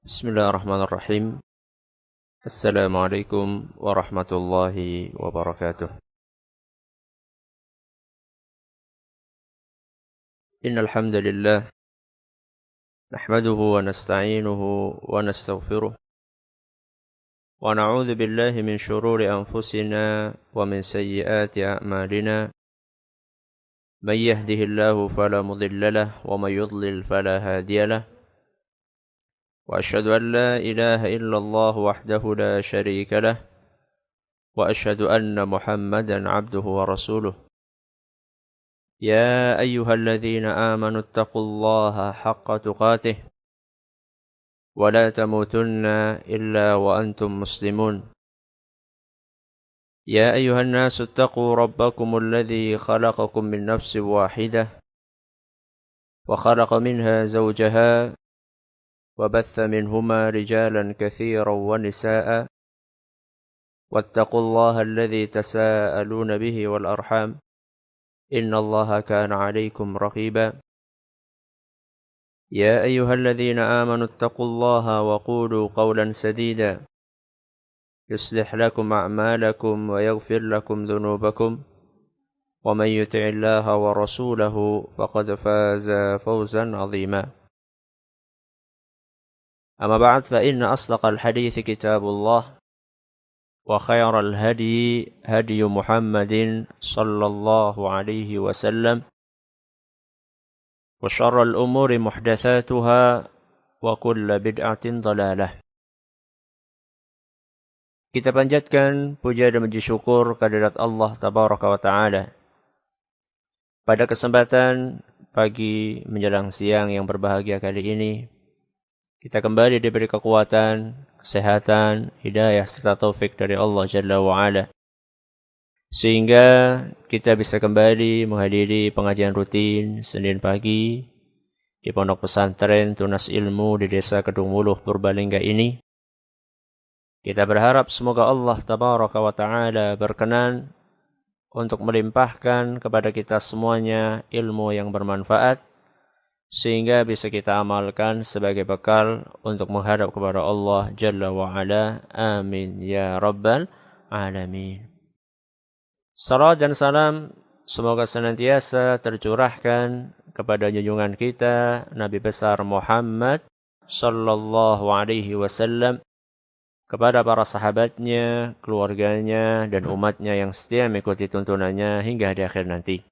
Bismillahirrahmanirrahim. Assalamualaikum warahmatullahi wabarakatuh. Innal hamdalillah nahmaduhu wa nasta'inuhu wa nastaghfiruh wa na'udzu billahi min shururi anfusina wa min sayyiati a'malina. Man yahdihillahu fala mudilla lahu wa man yudlil fala hadiya lahu. وأشهد أن لا إله إلا الله وحده لا شريك له وأشهد أن محمدا عبده ورسوله يا أيها الذين آمنوا اتقوا الله حق تقاته ولا تموتن إلا وأنتم مسلمون يا أيها الناس اتقوا ربكم الذي خلقكم من نفس واحدة وخلق منها زوجها وبث منهما رجالا كثيرا ونساء واتقوا الله الذي تساءلون به والأرحام إن الله كان عليكم رقيبا يا أيها الذين آمنوا اتقوا الله وقولوا قولا سديدا يصلح لكم أعمالكم ويغفر لكم ذنوبكم ومن يطع الله ورسوله فقد فاز فوزا عظيما أما بعد فإن أصدق الحديث كتاب الله وخير الهدي هدي محمد صلى الله عليه وسلم وشر الأمور محدثاتها وكل بدعة ضلالة. Kita panjatkan puja dan puji syukur kehadirat Allah Tabaraka wa Ta'ala. Pada kesempatan pagi menjelang siang yang berbahagia kali ini, kita kembali diberi kekuatan, kesehatan, hidayah serta taufik dari Allah Jalla wa'ala. Sehingga kita bisa kembali menghadiri pengajian rutin Senin pagi di Pondok Pesantren Tunas Ilmu di Desa Kedung Muluh, Purbalingga ini. Kita berharap semoga Allah Tabaraka wa Ta'ala berkenan untuk melimpahkan kepada kita semuanya ilmu yang bermanfaat, sehingga bisa kita amalkan sebagai bekal untuk menghadap kepada Allah Jalla wa'ala. Amin ya Rabbal Alamin. Salam dan salam semoga senantiasa tercurahkan kepada junjungan kita Nabi besar Muhammad sallallahu alaihi wasallam, kepada para sahabatnya, keluarganya, dan umatnya yang setia mengikuti tuntunannya hingga di akhir nanti.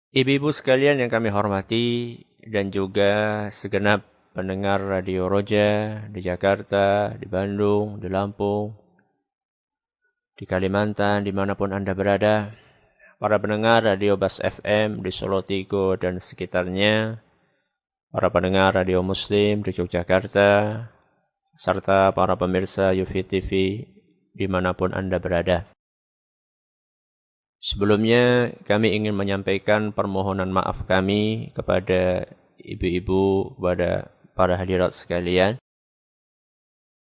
Ibu-ibu sekalian yang kami hormati dan juga segenap pendengar Radio Roja di Jakarta, di Bandung, di Lampung, di Kalimantan, dimanapun Anda berada, para pendengar Radio Bas FM di Solo Tigo dan sekitarnya, para pendengar Radio Muslim di Yogyakarta, serta para pemirsa UFI TV dimanapun Anda berada. Sebelumnya kami ingin menyampaikan permohonan maaf kami kepada ibu-ibu, kepada para hadirat sekalian,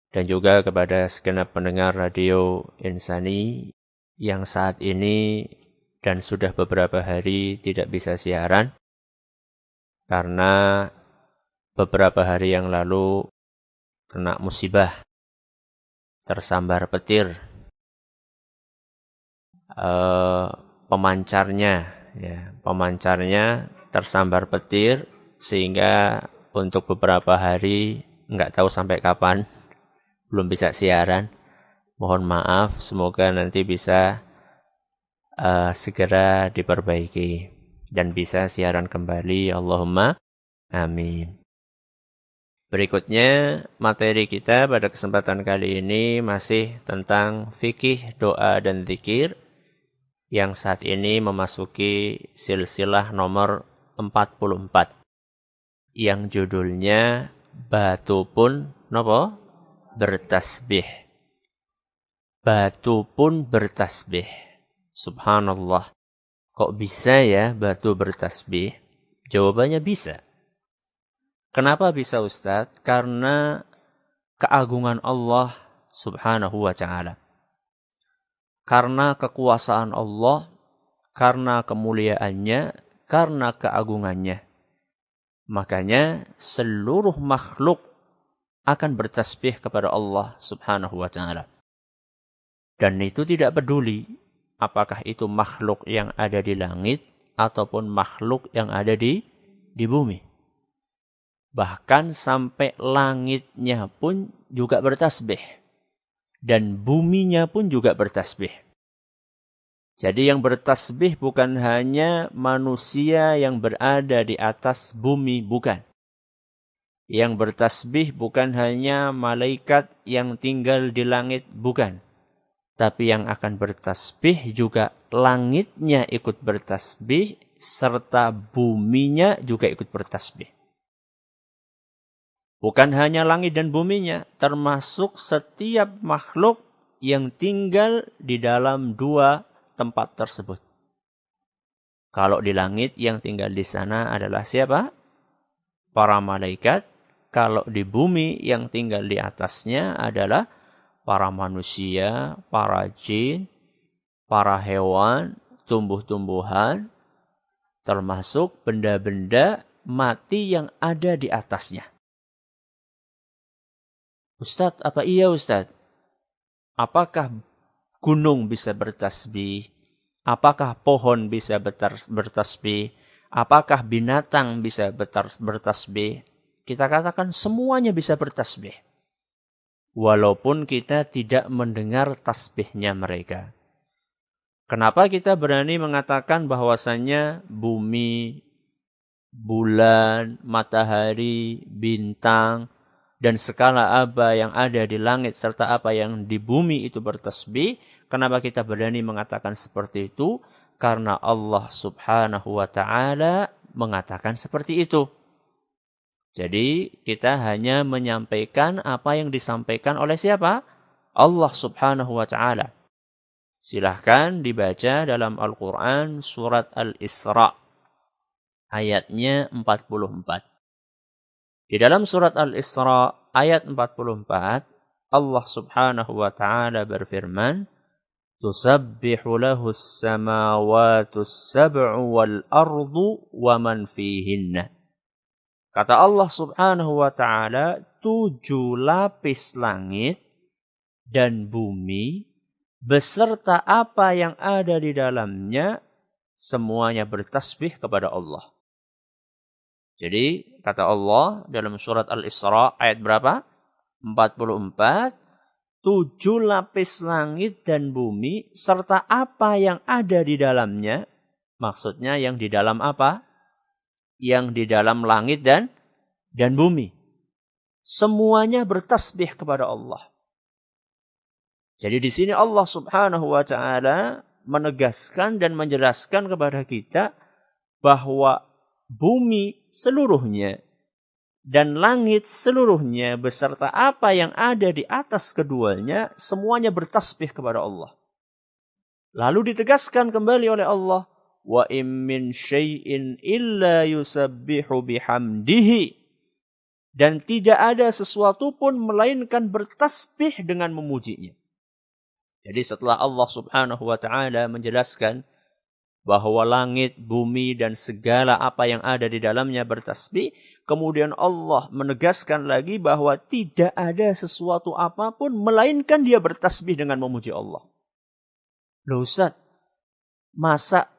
dan juga kepada segenap pendengar Radio Insani yang saat ini dan sudah beberapa hari tidak bisa siaran karena beberapa hari yang lalu kena musibah, tersambar petir. Pemancarnya tersambar petir, sehingga untuk beberapa hari nggak tahu sampai kapan belum bisa siaran. Mohon maaf, semoga nanti bisa segera diperbaiki dan bisa siaran kembali. Allahumma amin. Berikutnya materi kita pada kesempatan kali ini masih tentang fikih, doa dan zikir, yang saat ini memasuki silsilah nomor 44 yang judulnya Batu pun napa? Bertasbih. Batu pun bertasbih. Subhanallah. Kok bisa ya batu bertasbih? Jawabannya bisa. Kenapa bisa, Ustadz? Karena keagungan Allah Subhanahu wa Ta'ala. Karena kekuasaan Allah, karena kemuliaannya, karena keagungannya. Makanya seluruh makhluk akan bertasbih kepada Allah Subhanahu wa ta'ala. Dan itu tidak peduli apakah itu makhluk yang ada di langit ataupun makhluk yang ada di bumi. Bahkan sampai langitnya pun juga bertasbih. Dan buminya pun juga bertasbih. Jadi yang bertasbih bukan hanya manusia yang berada di atas bumi, bukan. Yang bertasbih bukan hanya malaikat yang tinggal di langit, bukan. Tapi yang akan bertasbih juga langitnya ikut bertasbih, serta buminya juga ikut bertasbih. Bukan hanya langit dan buminya, termasuk setiap makhluk yang tinggal di dalam dua tempat tersebut. Kalau di langit yang tinggal di sana adalah siapa? Para malaikat. Kalau di bumi yang tinggal di atasnya adalah para manusia, para jin, para hewan, tumbuh-tumbuhan, termasuk benda-benda mati yang ada di atasnya. Ustadz, apa iya Ustadz? Apakah gunung bisa bertasbih? Apakah pohon bisa bertasbih? Apakah binatang bisa bertasbih? Kita katakan semuanya bisa bertasbih. Walaupun kita tidak mendengar tasbihnya mereka. Kenapa kita berani mengatakan bahwasannya bumi, bulan, matahari, bintang, dan segala apa yang ada di langit serta apa yang di bumi itu bertasbih? Kenapa kita berani mengatakan seperti itu? Karena Allah Subhanahu wa ta'ala mengatakan seperti itu. Jadi kita hanya menyampaikan apa yang disampaikan oleh siapa? Allah Subhanahu wa ta'ala. Silahkan dibaca dalam Al-Quran surat Al-Isra. Ayatnya 44. Di dalam surat Al-Isra ayat 44, Allah Subhanahu wa ta'ala berfirman, Tusabbihu lahus samawatus sab'u wal ardu wa man fihinna. Kata Allah Subhanahu wa ta'ala, 7 lapis langit dan bumi beserta apa yang ada di dalamnya semuanya bertasbih kepada Allah. Jadi kata Allah dalam surat Al-Isra ayat berapa? 44. 7 lapis langit dan bumi serta apa yang ada di dalamnya. Maksudnya yang di dalam apa? Yang di dalam langit dan bumi. Semuanya bertasbih kepada Allah. Jadi di sini Allah Subhanahu wa ta'ala menegaskan dan menjelaskan kepada kita bahwa bumi seluruhnya dan langit seluruhnya beserta apa yang ada di atas keduanya semuanya bertasbih kepada Allah. Lalu ditegaskan kembali oleh Allah, wa im min syai'in illa yusabbihu bihamdihi. Dan tidak ada sesuatu pun melainkan bertasbih dengan memujinya. Jadi setelah Allah Subhanahu wa ta'ala menjelaskan bahwa langit, bumi dan segala apa yang ada di dalamnya bertasbih, kemudian Allah menegaskan lagi bahwa tidak ada sesuatu apapun melainkan dia bertasbih dengan memuji Allah. Loh Ustaz, masa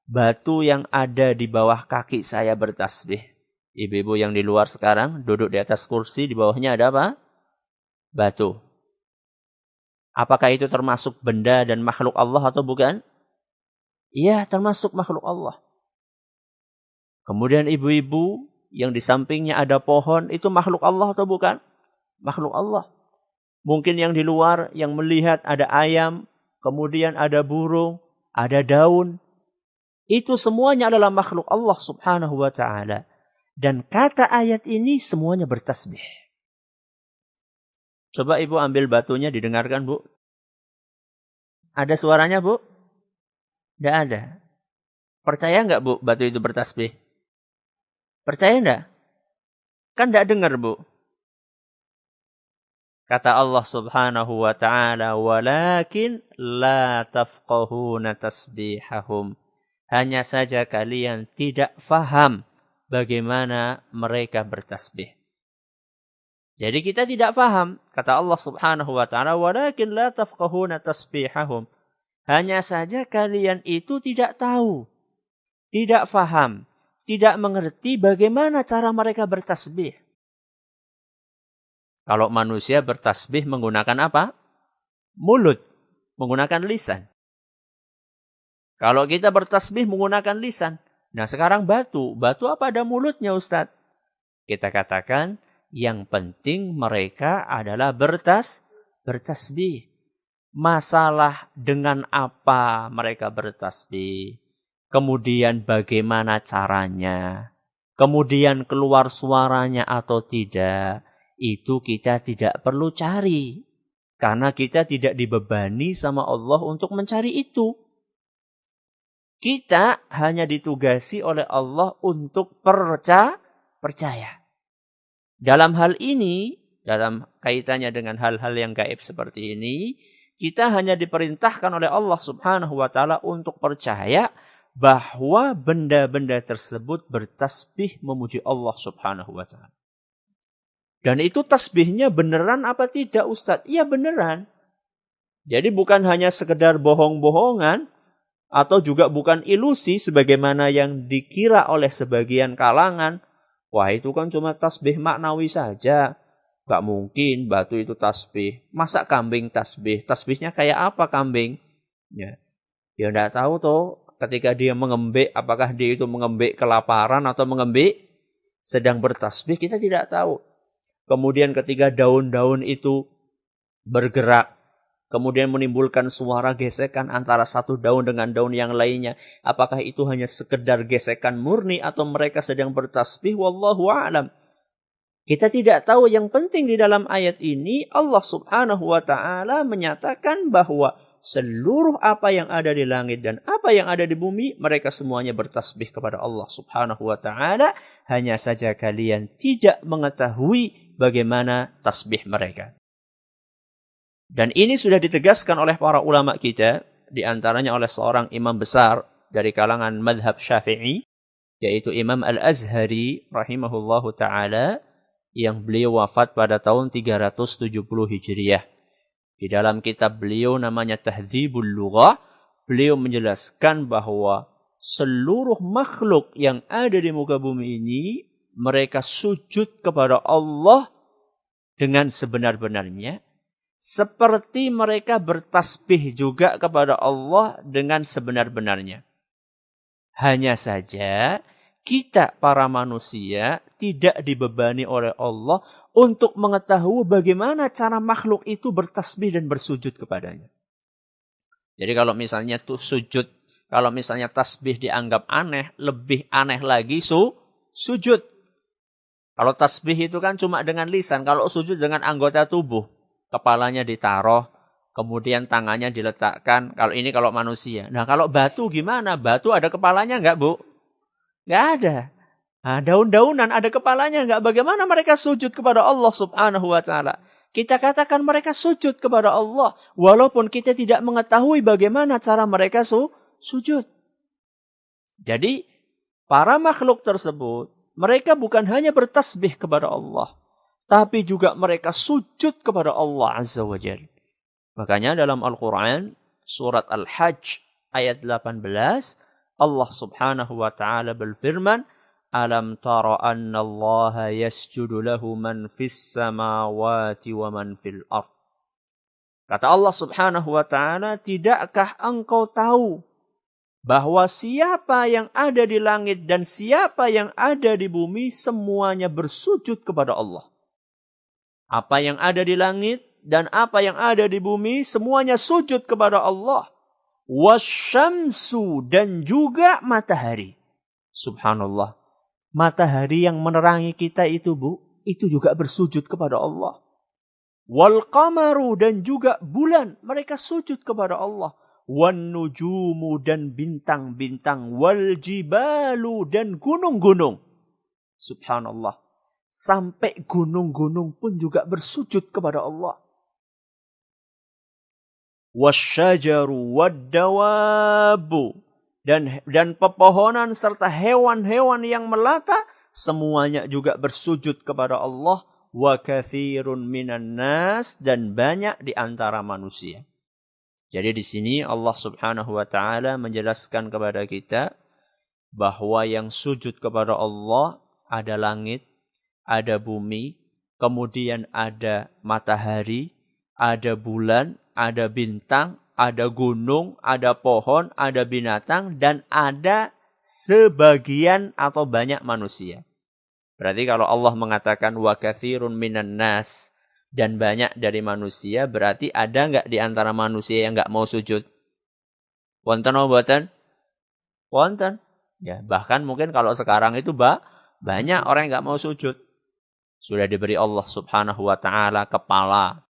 batu yang ada di bawah kaki saya bertasbih? Ibu-ibu yang di luar sekarang duduk di atas kursi, di bawahnya ada apa? Batu. Apakah itu termasuk benda dan makhluk Allah atau bukan? Iya, termasuk makhluk Allah. Kemudian ibu-ibu yang di sampingnya ada pohon, itu makhluk Allah atau bukan? Makhluk Allah. Mungkin yang di luar yang melihat ada ayam, kemudian ada burung, ada daun. Itu semuanya adalah makhluk Allah Subhanahu wa ta'ala. Dan kata ayat ini semuanya bertasbih. Coba ibu ambil batunya, didengarkan bu. Ada suaranya bu? Tidak ada. Percaya nggak bu batu itu bertasbih? Percaya nggak? Kan tidak dengar bu. Kata Allah Subhanahu wa ta'ala, walakin la tafqahuna tasbihahum. Hanya saja kalian tidak faham bagaimana mereka bertasbih. Jadi kita tidak faham, kata Allah Subhanahu wa taala, "Walakin la tafqahuna tasbihahum." Hanya saja kalian itu tidak tahu, tidak faham, tidak mengerti bagaimana cara mereka bertasbih. Kalau manusia bertasbih menggunakan apa? Mulut, menggunakan lisan. Kalau kita bertasbih menggunakan lisan. Nah sekarang batu apa ada mulutnya Ustadz? Kita katakan, yang penting mereka adalah bertasbih. Masalah dengan apa mereka bertasbih. Kemudian bagaimana caranya. Kemudian keluar suaranya atau tidak. Itu kita tidak perlu cari. Karena kita tidak dibebani sama Allah untuk mencari itu. Kita hanya ditugasi oleh Allah untuk percaya. Dalam hal ini, dalam kaitannya dengan hal-hal yang gaib seperti ini, kita hanya diperintahkan oleh Allah Subhanahu wa taala untuk percaya bahwa benda-benda tersebut bertasbih memuji Allah Subhanahu wa taala. Dan itu tasbihnya beneran apa tidak, Ustadz? Iya beneran. Jadi bukan hanya sekedar bohong-bohongan atau juga bukan ilusi sebagaimana yang dikira oleh sebagian kalangan. Wah itu kan cuma tasbih maknawi saja. Gak mungkin batu itu tasbih. Masa kambing tasbih? Tasbihnya kayak apa kambing? Ya gak tahu toh. Ketika dia mengembik, apakah dia itu mengembik kelaparan atau mengembik sedang bertasbih? Kita tidak tahu. Kemudian ketika daun-daun itu bergerak, kemudian menimbulkan suara gesekan antara satu daun dengan daun yang lainnya. Apakah itu hanya sekedar gesekan murni atau mereka sedang bertasbih? Wallahu a'lam. Kita tidak tahu. Yang penting di dalam ayat ini Allah Subhanahu wa taala menyatakan bahwa seluruh apa yang ada di langit dan apa yang ada di bumi, mereka semuanya bertasbih kepada Allah Subhanahu wa taala. Hanya saja kalian tidak mengetahui bagaimana tasbih mereka. Dan ini sudah ditegaskan oleh para ulama kita, di antaranya oleh seorang imam besar dari kalangan madhab Syafi'i, yaitu Imam Al-Azhari rahimahullahu ta'ala, yang beliau wafat pada tahun 370 Hijriah. Di dalam kitab beliau namanya Tahdzibul Lughah, beliau menjelaskan bahwa seluruh makhluk yang ada di muka bumi ini, mereka sujud kepada Allah dengan sebenar-benarnya, seperti mereka bertasbih juga kepada Allah dengan sebenar-benarnya. Hanya saja kita para manusia tidak dibebani oleh Allah untuk mengetahui bagaimana cara makhluk itu bertasbih dan bersujud kepadanya. Jadi kalau misalnya tuh sujud, kalau misalnya tasbih dianggap aneh, lebih aneh lagi sujud. Kalau tasbih itu kan cuma dengan lisan, kalau sujud dengan anggota tubuh. Kepalanya ditaruh, kemudian tangannya diletakkan. Kalau manusia. Nah kalau batu gimana? Batu ada kepalanya enggak, Bu? Enggak ada. Nah, daun-daunan ada kepalanya enggak? Bagaimana mereka sujud kepada Allah Subhanahu wa taala? Kita katakan mereka sujud kepada Allah, walaupun kita tidak mengetahui bagaimana cara mereka sujud. Jadi para makhluk tersebut, mereka bukan hanya bertasbih kepada Allah, tapi juga mereka sujud kepada Allah Azza wa Jalla. Makanya dalam Al-Quran, surat Al-Hajj ayat 18, Allah Subhanahu wa ta'ala berfirman, Alam tara anna Allah yasjudu lahu man fis samawati wa man fil ard. Kata Allah Subhanahu wa ta'ala, tidakkah engkau tahu bahwa siapa yang ada di langit dan siapa yang ada di bumi semuanya bersujud kepada Allah. Apa yang ada di langit dan apa yang ada di bumi semuanya sujud kepada Allah. Wasyamsu, dan juga matahari. Subhanallah. Matahari yang menerangi kita itu, Bu, itu juga bersujud kepada Allah. Wal qamaru, dan juga bulan, mereka sujud kepada Allah. Wan nujumu, dan bintang-bintang. Wal jibalu, dan gunung-gunung. Subhanallah. Sampai gunung-gunung pun juga bersujud kepada Allah. Wasyajaru waddawabu, dan pepohonan serta hewan-hewan yang melata semuanya juga bersujud kepada Allah. Wa katsirun minan nas, dan banyak di antara manusia. Jadi di sini Allah Subhanahu wa taala menjelaskan kepada kita bahwa yang sujud kepada Allah ada langit, ada bumi, kemudian ada matahari, ada bulan, ada bintang, ada gunung, ada pohon, ada binatang, dan ada sebagian atau banyak manusia. Berarti kalau Allah mengatakan wa katsirun minan nas, dan banyak dari manusia, berarti ada enggak di antara manusia yang enggak mau sujud? Wonten apa mboten? Wonten. Ya, bahkan mungkin kalau sekarang itu banyak orang yang enggak mau sujud. Sudah diberi Allah Subhanahu wa taala kepala,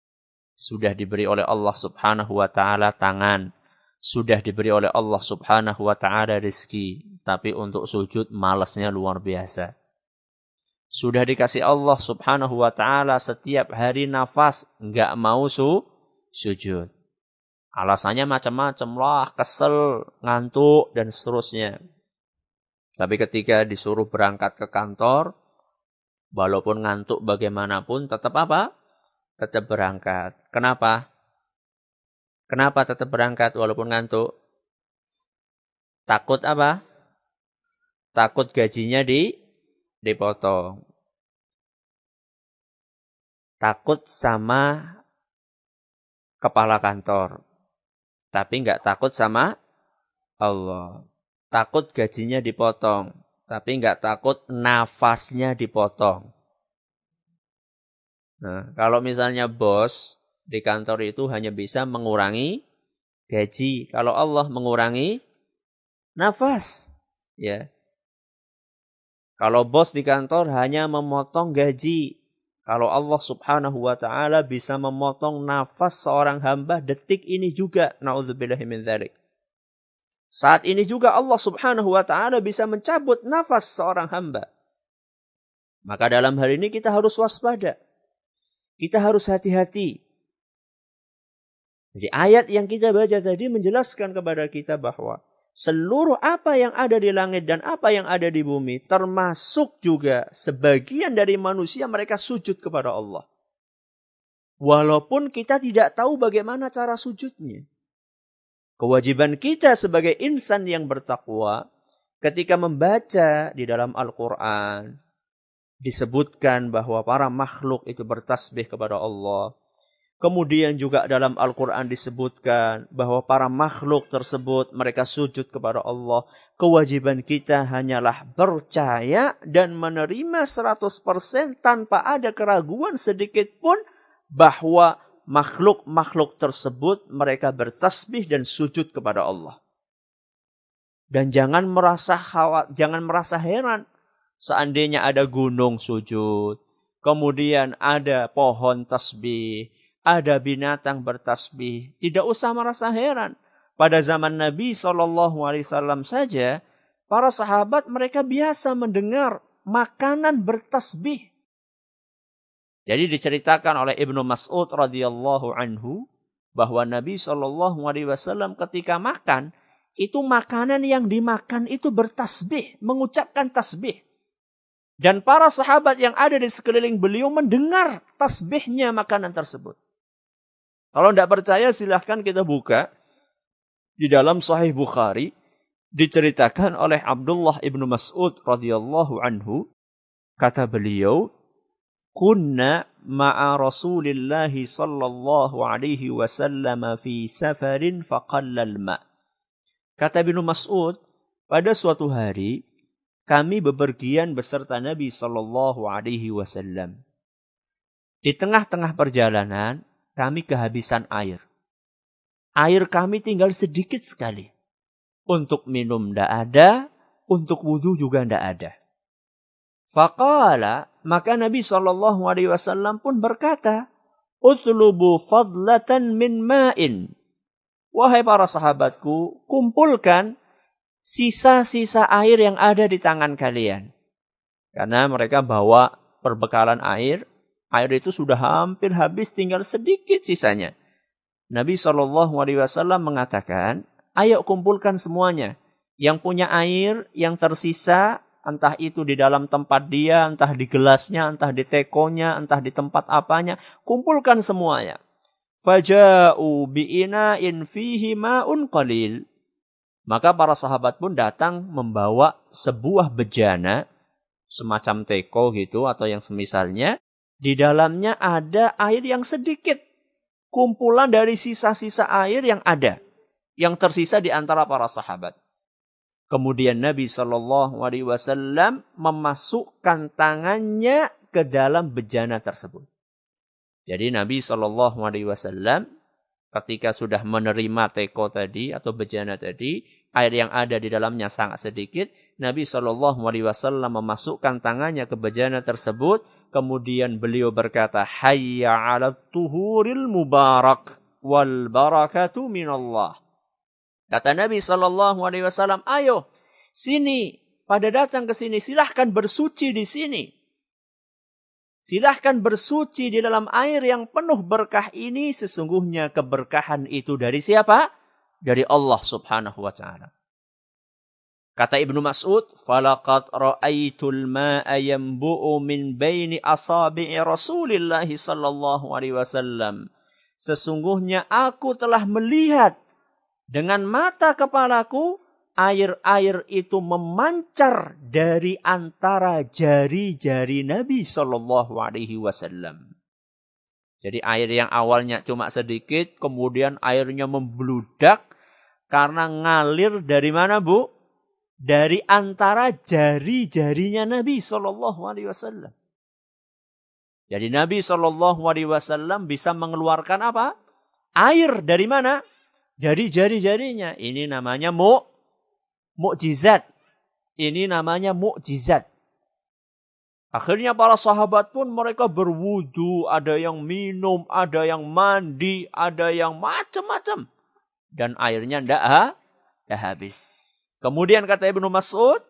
sudah diberi oleh Allah Subhanahu wa taala tangan, sudah diberi oleh Allah Subhanahu wa taala rezeki, tapi untuk sujud malasnya luar biasa. Sudah dikasih Allah Subhanahu wa taala setiap hari nafas, enggak mau sujud. Alasannya macam-macam lah, kesel, ngantuk, dan seterusnya. Tapi ketika disuruh berangkat ke kantor, walaupun ngantuk bagaimanapun, tetap apa? Tetap berangkat. Kenapa? Kenapa tetap berangkat walaupun ngantuk? Takut apa? Takut gajinya dipotong. Takut sama kepala kantor. Tapi enggak takut sama Allah. Takut gajinya dipotong. Tapi enggak takut nafasnya dipotong. Nah, kalau misalnya bos di kantor itu hanya bisa mengurangi gaji. Kalau Allah mengurangi nafas. Ya. Kalau bos di kantor hanya memotong gaji. Kalau Allah Subhanahu wa taala bisa memotong nafas seorang hamba detik ini juga. Na'udzubillahi min dzalik. Saat ini juga Allah Subhanahu wa taala bisa mencabut nafas seorang hamba. Maka dalam hal ini kita harus waspada. Kita harus hati-hati. Jadi ayat yang kita baca tadi menjelaskan kepada kita bahwa seluruh apa yang ada di langit dan apa yang ada di bumi, termasuk juga sebagian dari manusia, mereka sujud kepada Allah. Walaupun kita tidak tahu bagaimana cara sujudnya. Kewajiban kita sebagai insan yang bertakwa, ketika membaca di dalam Al-Quran, disebutkan bahwa para makhluk itu bertasbih kepada Allah. Kemudian juga dalam Al-Quran disebutkan bahwa para makhluk tersebut mereka sujud kepada Allah. Kewajiban kita hanyalah percaya dan menerima 100% tanpa ada keraguan sedikit pun bahwa makhluk-makhluk tersebut mereka bertasbih dan sujud kepada Allah. Dan jangan merasa heran seandainya ada gunung sujud, kemudian ada pohon tasbih, ada binatang bertasbih. Tidak usah merasa heran. Pada zaman Nabi SAW saja, para sahabat mereka biasa mendengar makanan bertasbih. Jadi diceritakan oleh Ibnu Mas'ud radhiyallahu anhu bahwa Nabi SAW ketika makan, itu makanan yang dimakan itu bertasbih, mengucapkan tasbih. Dan para sahabat yang ada di sekeliling beliau mendengar tasbihnya makanan tersebut. Kalau tidak percaya silahkan kita buka di dalam Sahih Bukhari, diceritakan oleh Abdullah ibnu Mas'ud radhiyallahu anhu, kata beliau, kunna ma'a Rasulillah sallallahu alaihi wasallam fi safarin faqallal ma'. Kata Ibnu Mas'ud, pada suatu hari kami bepergian beserta Nabi sallallahu alaihi wasallam. Di tengah-tengah perjalanan kami kehabisan air. Air kami tinggal sedikit sekali. Untuk minum tidak ada, untuk wudu juga tidak ada. Faqala, maka Nabi SAW pun berkata, "Utlubu fadlatan min ma'in." Wahai para sahabatku, kumpulkan sisa-sisa air yang ada di tangan kalian. Karena mereka bawa perbekalan air itu sudah hampir habis, tinggal sedikit sisanya. Nabi SAW mengatakan, ayo kumpulkan semuanya. Yang punya air, yang tersisa, entah itu di dalam tempat dia, entah di gelasnya, entah di tekonya, entah di tempat apanya, kumpulkan semuanya. Faja'u bi'ina'in fihi ma'un qalil. Maka para sahabat pun datang membawa sebuah bejana, semacam teko gitu atau yang semisalnya, di dalamnya ada air yang sedikit. Kumpulan dari sisa-sisa air yang ada, yang tersisa di antara para sahabat. Kemudian Nabi SAW memasukkan tangannya ke dalam bejana tersebut. Jadi Nabi SAW ketika sudah menerima teko tadi atau bejana tadi, air yang ada di dalamnya sangat sedikit. Nabi SAW memasukkan tangannya ke bejana tersebut. Kemudian beliau berkata, Hayya 'ala tuhuril mubarak wal barakatu minallah. Kata Nabi SAW, ayo, sini, pada datang ke sini, silahkan bersuci di sini. Silahkan bersuci di dalam air yang penuh berkah ini, sesungguhnya keberkahan itu dari siapa? Dari Allah subhanahu wa ta'ala. Kata Ibnu Mas'ud, فَلَقَدْ رَأَيْتُ الْمَاءَ يَنْبُؤُ مِنْ بَيْنِ أَصَابِعِ رَسُولِ اللَّهِ صَلَّى اللَّهُ عَلَيْهِ وَسَلَّمَ. Sesungguhnya aku telah melihat dengan mata kepalaku, air-air itu memancar dari antara jari-jari Nabi Sallallahu Alaihi Wasallam. Jadi air yang awalnya cuma sedikit, kemudian airnya membludak karena ngalir dari mana, Bu? Dari antara jari-jarinya Nabi Sallallahu Alaihi Wasallam. Jadi Nabi Sallallahu Alaihi Wasallam bisa mengeluarkan apa? Air dari mana? Dari jari-jarinya. Ini namanya mukjizat. Ini namanya mukjizat. Akhirnya para sahabat pun mereka berwudu, ada yang minum, ada yang mandi, ada yang macam-macam. Dan airnya tidak habis. Kemudian kata Ibnu Mas'ud,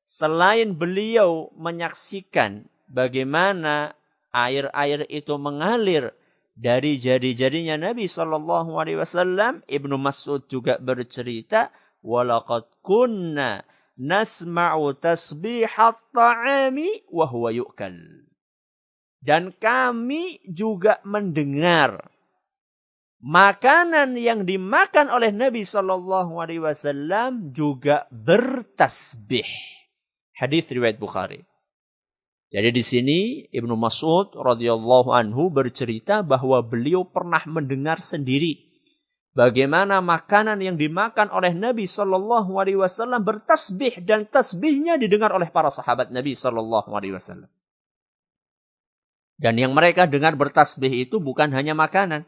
selain beliau menyaksikan bagaimana air-air itu mengalir dari jari-jarinya Nabi SAW, Ibnu Mas'ud juga bercerita, walaqad kunna nasma'u tasbihat ta'ami wa huwa yu'kal. Dan kami juga mendengar makanan yang dimakan oleh Nabi SAW juga bertasbih. Hadis riwayat Bukhari. Jadi di sini Ibnu Mas'ud radhiyallahu anhu bercerita bahwa beliau pernah mendengar sendiri bagaimana makanan yang dimakan oleh Nabi sallallahu alaihi wasallam bertasbih, dan tasbihnya didengar oleh para sahabat Nabi sallallahu alaihi wasallam. Dan yang mereka dengar bertasbih itu bukan hanya makanan,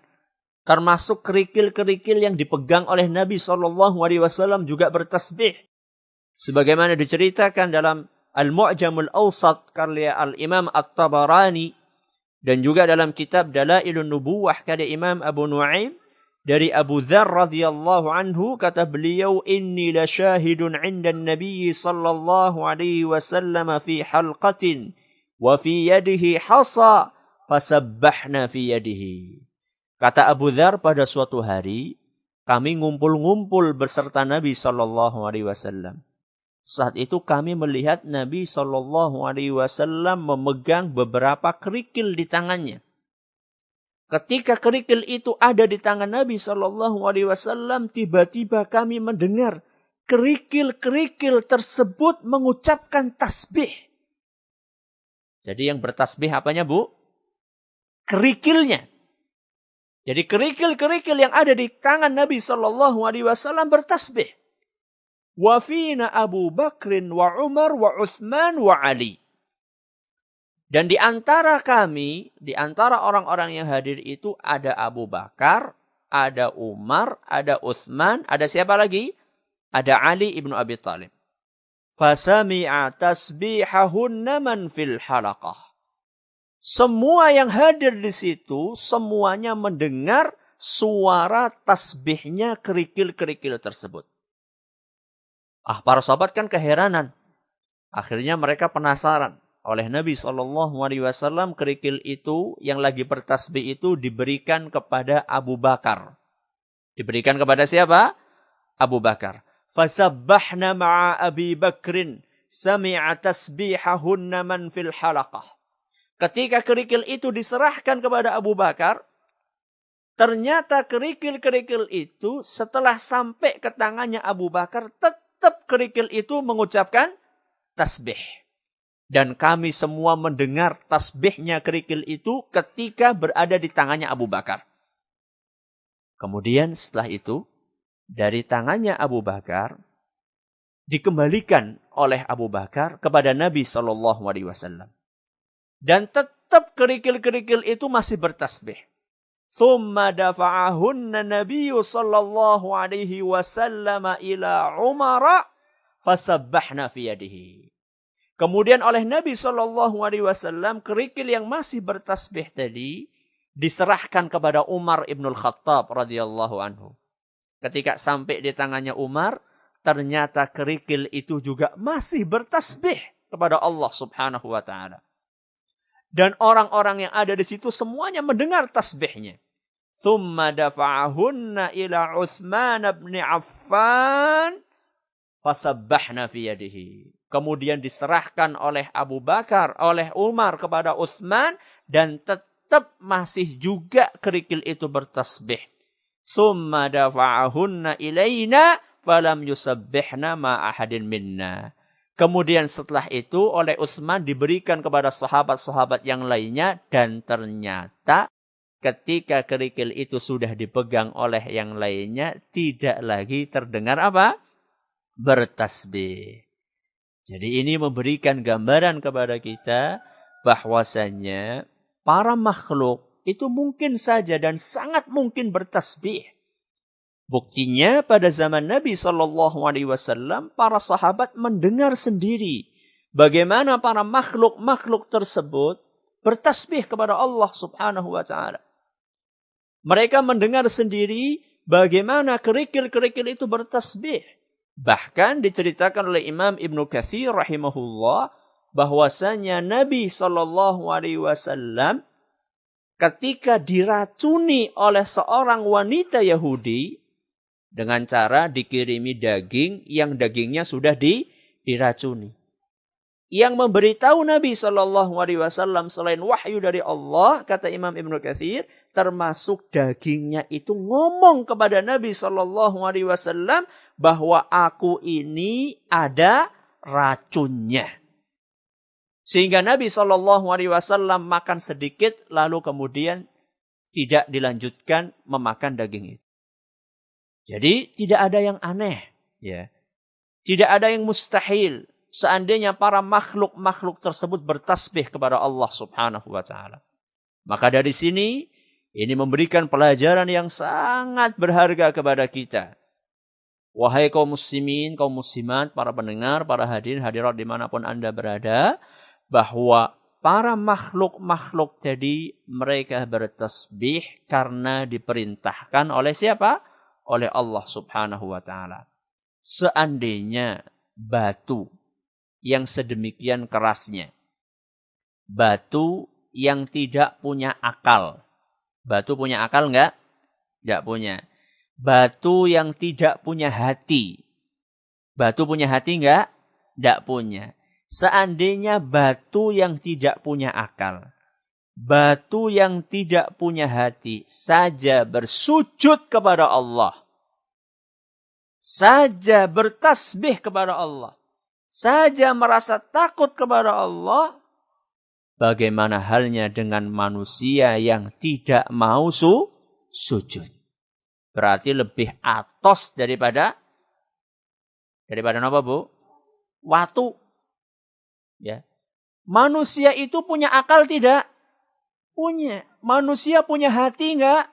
termasuk kerikil-kerikil yang dipegang oleh Nabi sallallahu alaihi wasallam juga bertasbih. Sebagaimana diceritakan dalam Al-Mu'jamul Awsat karya Al-Imam At-Tabarani, dan juga dalam kitab Dalailun Nubuwah karya Imam Abu Nu'aim, dari Abu Dzar radhiyallahu anhu, kata beliau, inni la syahidun 'inda an-nabiy sallallahu alaihi wasallam fi halqatin wa fi yadihi hasa fasabbahna fi yadihi. Kata Abu Dzar, pada suatu hari kami ngumpul-ngumpul beserta Nabi sallallahu alaihi wasallam. Saat itu kami melihat Nabi SAW memegang beberapa kerikil di tangannya. Ketika kerikil itu ada di tangan Nabi SAW, tiba-tiba kami mendengar kerikil-kerikil tersebut mengucapkan tasbih. Jadi yang bertasbih apanya, Bu? Kerikilnya. Jadi kerikil-kerikil yang ada di tangan Nabi SAW bertasbih. Wa fina Abu Bakrin wa Umar wa Uthman wa Ali. Dan di antara kami, di antara orang-orang yang hadir itu ada Abu Bakar, ada Umar, ada Uthman, ada siapa lagi? Ada Ali ibnu Abi Thalib. Fasami'a tasbihahunna man fil halaqah. Semua yang hadir di situ, semuanya mendengar suara tasbihnya kerikil-kerikil tersebut. Para sahabat kan keheranan. Akhirnya mereka penasaran. Oleh Nabi SAW, kerikil itu yang lagi bertasbih itu diberikan kepada Abu Bakar. Diberikan kepada siapa? Abu Bakar. Fasabbahna ma'a Abi Bakrin sami'a tasbihahunna man fil halaqah. Ketika kerikil itu diserahkan kepada Abu Bakar, ternyata kerikil-kerikil itu setelah sampai ke tangannya Abu Bakar, tetap kerikil itu mengucapkan tasbih. Dan kami semua mendengar tasbihnya kerikil itu ketika berada di tangannya Abu Bakar. Kemudian setelah itu, dari tangannya Abu Bakar, dikembalikan oleh Abu Bakar kepada Nabi SAW. Dan tetap kerikil-kerikil itu masih bertasbih. Thumma dafa'ahunna nabiyyu sallallahu alaihi wasallam ila Umar fasabbahna fi yadihi. Kemudian oleh Nabi sallallahu alaihi wasallam kerikil yang masih bertasbih tadi diserahkan kepada Umar ibn Khattab radhiyallahu anhu. Ketika sampai di tangannya Umar, ternyata kerikil itu juga masih bertasbih kepada Allah Subhanahu wa taala. Dan orang-orang yang ada di situ semuanya mendengar tasbihnya. Thumma dafa'ahunna ila Uthman bin Affan fasabbahna fi yadihi. Kemudian diserahkan oleh Abu Bakar, oleh Umar kepada Uthman, dan tetap masih juga kerikil itu bertasbih. Thumma dafa'ahunna ilaina falam yusabbihna ma ahadin minna. Kemudian setelah itu oleh Utsman diberikan kepada sahabat-sahabat yang lainnya, dan ternyata ketika kerikil itu sudah dipegang oleh yang lainnya tidak lagi terdengar apa? Bertasbih. Jadi ini memberikan gambaran kepada kita bahwasannya para makhluk itu mungkin saja dan sangat mungkin bertasbih. Buktinya pada zaman Nabi SAW, para sahabat mendengar sendiri bagaimana para makhluk-makhluk tersebut bertasbih kepada Allah Subhanahu wa taala. Mereka mendengar sendiri bagaimana kerikil-kerikil itu bertasbih. Bahkan diceritakan oleh Imam Ibnu Katsir rahimahullah bahwasanya Nabi SAW ketika diracuni oleh seorang wanita Yahudi dengan cara dikirimi daging yang dagingnya sudah diracuni. Yang memberitahu Nabi SAW selain wahyu dari Allah, kata Imam Ibnu Katsir, termasuk dagingnya itu ngomong kepada Nabi SAW bahwa aku ini ada racunnya. Sehingga Nabi SAW makan sedikit lalu kemudian tidak dilanjutkan memakan daging itu. Jadi tidak ada yang aneh, ya. Tidak ada yang mustahil seandainya para makhluk-makhluk tersebut bertasbih kepada Allah Subhanahu wa taala. Maka dari sini ini memberikan pelajaran yang sangat berharga kepada kita. Wahai kaum muslimin, kaum muslimat, para pendengar, para hadirin hadirat dimanapun Anda berada, bahwa para makhluk-makhluk tadi mereka bertasbih karena diperintahkan oleh siapa? Oleh Allah Subhanahu wa taala. Seandainya batu yang sedemikian kerasnya, batu yang tidak punya akal. Batu punya akal enggak? Enggak punya. Batu yang tidak punya hati. Batu punya hati enggak? Enggak punya. Seandainya batu yang tidak punya akal, batu yang tidak punya hati saja bersujud kepada Allah, saja bertasbih kepada Allah, saja merasa takut kepada Allah, bagaimana halnya dengan manusia yang tidak mau sujud? Berarti lebih atos daripada apa, Bu? Watu. Ya. Manusia itu punya akal tidak? Punya. Manusia punya hati enggak?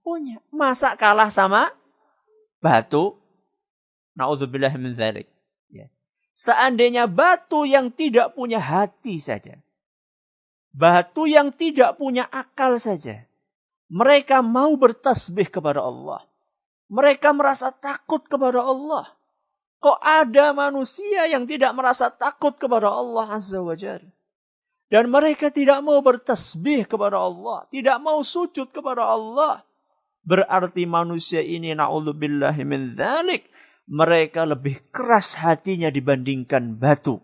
Punya. Masa kalah sama batu? Na'udzubillah min dzalik. Ya. Seandainya batu yang tidak punya hati saja, batu yang tidak punya akal saja, mereka mau bertasbih kepada Allah, mereka merasa takut kepada Allah. Kok ada manusia yang tidak merasa takut kepada Allah Azza wa Jalla? Dan mereka tidak mau bertasbih kepada Allah, tidak mau sujud kepada Allah. Berarti manusia ini, na'udzubillahi min dzalik, mereka lebih keras hatinya dibandingkan batu.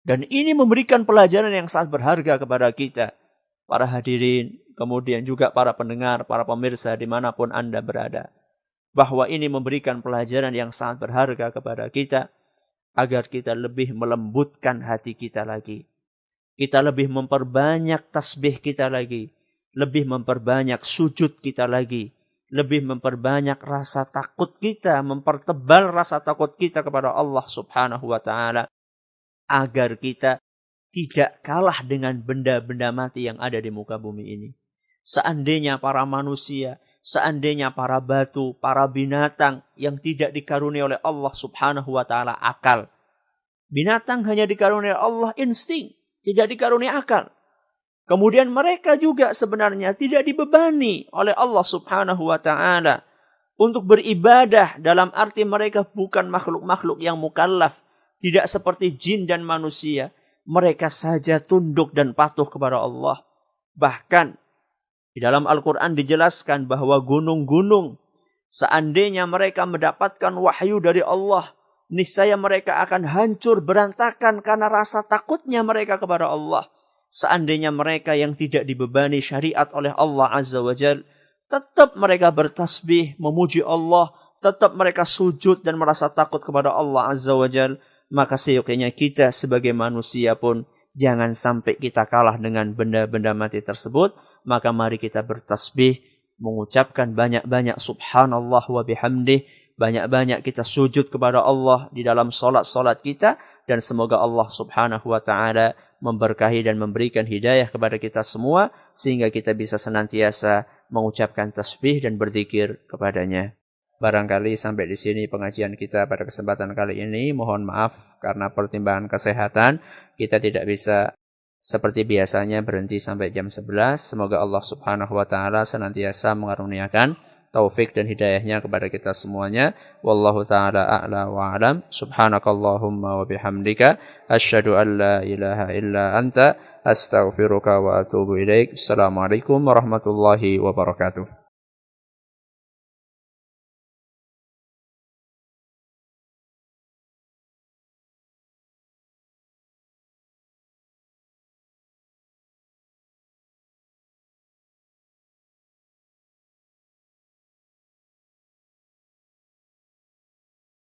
Dan ini memberikan pelajaran yang sangat berharga kepada kita, para hadirin, kemudian juga para pendengar, para pemirsa dimanapun Anda berada. Bahwa ini memberikan pelajaran yang sangat berharga kepada kita, agar kita lebih melembutkan hati kita lagi. Kita lebih memperbanyak tasbih kita lagi. Lebih memperbanyak sujud kita lagi. Lebih memperbanyak rasa takut kita. Mempertebal rasa takut kita kepada Allah subhanahu wa ta'ala. Agar kita tidak kalah dengan benda-benda mati yang ada di muka bumi ini. Seandainya para manusia, seandainya para batu, para binatang yang tidak dikaruniai oleh Allah subhanahu wa ta'ala akal. Binatang hanya dikaruniai Allah insting, tidak dikaruniai akal. Kemudian mereka juga sebenarnya tidak dibebani oleh Allah subhanahu wa ta'ala untuk beribadah, dalam arti mereka bukan makhluk-makhluk yang mukallaf. Tidak seperti jin dan manusia. Mereka saja tunduk dan patuh kepada Allah. Bahkan di dalam Al-Quran dijelaskan bahwa gunung-gunung, seandainya mereka mendapatkan wahyu dari Allah, niscaya mereka akan hancur berantakan karena rasa takutnya mereka kepada Allah. Seandainya mereka yang tidak dibebani syariat oleh Allah Azza wa Jal, tetap mereka bertasbih, memuji Allah, tetap mereka sujud dan merasa takut kepada Allah Azza wa Jal, maka seyogyanya kita sebagai manusia pun jangan sampai kita kalah dengan benda-benda mati tersebut. Maka mari kita bertasbih, mengucapkan banyak-banyak subhanallah wa bihamdih, banyak-banyak kita sujud kepada Allah di dalam solat-solat kita, dan semoga Allah subhanahu wa ta'ala memberkahi dan memberikan hidayah kepada kita semua, sehingga kita bisa senantiasa mengucapkan tasbih dan berzikir kepadanya. Barangkali sampai di sini pengajian kita pada kesempatan kali ini. Mohon maaf karena pertimbangan kesehatan kita tidak bisa seperti biasanya berhenti sampai jam 11. Semoga Allah subhanahu wa ta'ala senantiasa mengaruniakan taufik dan hidayahnya kepada kita semuanya. Wallahu ta'ala a'la wa a'lam. Subhanakallahumma wa bihamdika. Asyhadu an la ilaha illa anta. Astaghfiruka wa atubu ilaik. Assalamualaikum warahmatullahi wabarakatuh.